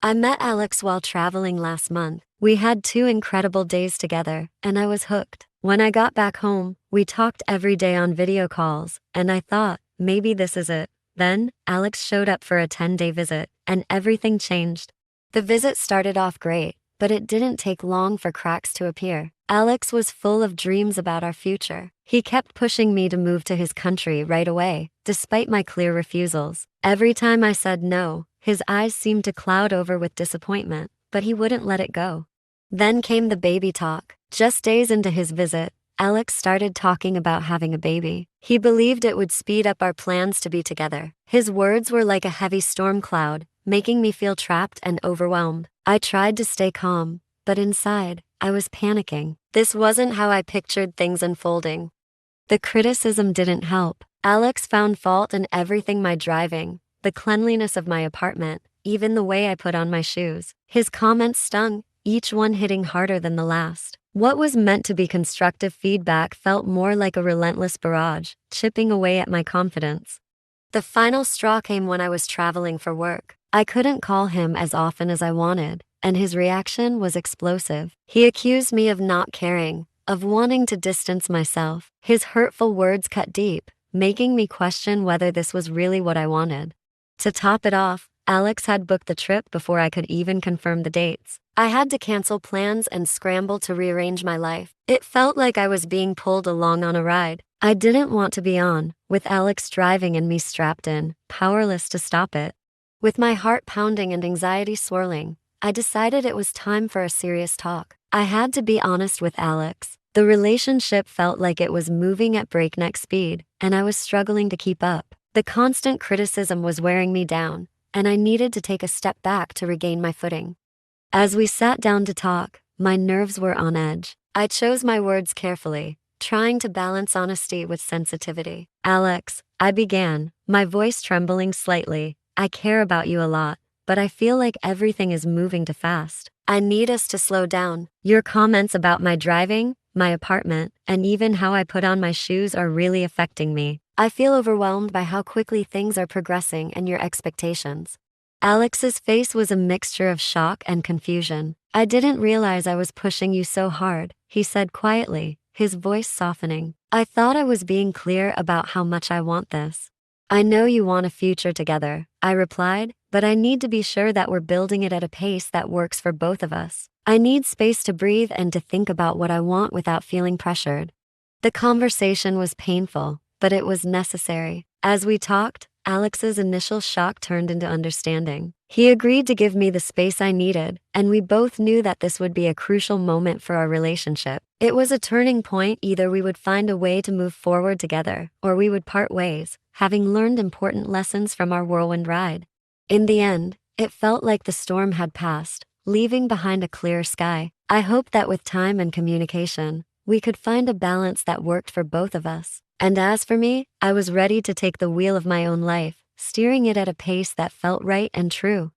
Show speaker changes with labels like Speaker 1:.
Speaker 1: I met Alex while traveling last month. We had 2 incredible days together, and I was hooked. When I got back home, we talked every day on video calls, and I thought, maybe this is it. Then, Alex showed up for a 10-day visit, and everything changed. The visit started off great, but it didn't take long for cracks to appear. Alex was full of dreams about our future. He kept pushing me to move to his country right away, despite my clear refusals. Every time I said no, his eyes seemed to cloud over with disappointment, but he wouldn't let it go. Then came the baby talk. Just days into his visit, Alex started talking about having a baby. He believed it would speed up our plans to be together. His words were like a heavy storm cloud, making me feel trapped and overwhelmed. I tried to stay calm, but inside, I was panicking. This wasn't how I pictured things unfolding. The criticism didn't help. Alex found fault in everything: my driving, the cleanliness of my apartment, even the way I put on my shoes. His comments stung, each one hitting harder than the last. What was meant to be constructive feedback felt more like a relentless barrage, chipping away at my confidence. The final straw came when I was traveling for work. I couldn't call him as often as I wanted, and his reaction was explosive. He accused me of not caring, of wanting to distance myself. His hurtful words cut deep, making me question whether this was really what I wanted. To top it off, Alex had booked the trip before I could even confirm the dates. I had to cancel plans and scramble to rearrange my life. It felt like I was being pulled along on a ride I didn't want to be on, with Alex driving and me strapped in, powerless to stop it. With my heart pounding and anxiety swirling, I decided it was time for a serious talk. I had to be honest with Alex. The relationship felt like it was moving at breakneck speed, and I was struggling to keep up. The constant criticism was wearing me down, and I needed to take a step back to regain my footing. As we sat down to talk, my nerves were on edge. I chose my words carefully, trying to balance honesty with sensitivity. "Alex," I began, my voice trembling slightly, "I care about you a lot, but I feel like everything is moving too fast. I need us to slow down. Your comments about my driving, my apartment, and even how I put on my shoes are really affecting me. I feel overwhelmed by how quickly things are progressing and your expectations." Alex's face was a mixture of shock and confusion. "I didn't realize I was pushing you so hard," he said quietly, his voice softening. "I thought I was being clear about how much I want this." "I know you want a future together," I replied, "but I need to be sure that we're building it at a pace that works for both of us. I need space to breathe and to think about what I want without feeling pressured." The conversation was painful, but it was necessary. As we talked, Alex's initial shock turned into understanding. He agreed to give me the space I needed, and we both knew that this would be a crucial moment for our relationship. It was a turning point. Either we would find a way to move forward together, or we would part ways, having learned important lessons from our whirlwind ride. In the end, it felt like the storm had passed, leaving behind a clear sky. I hoped that with time and communication, we could find a balance that worked for both of us. And as for me, I was ready to take the wheel of my own life, steering it at a pace that felt right and true.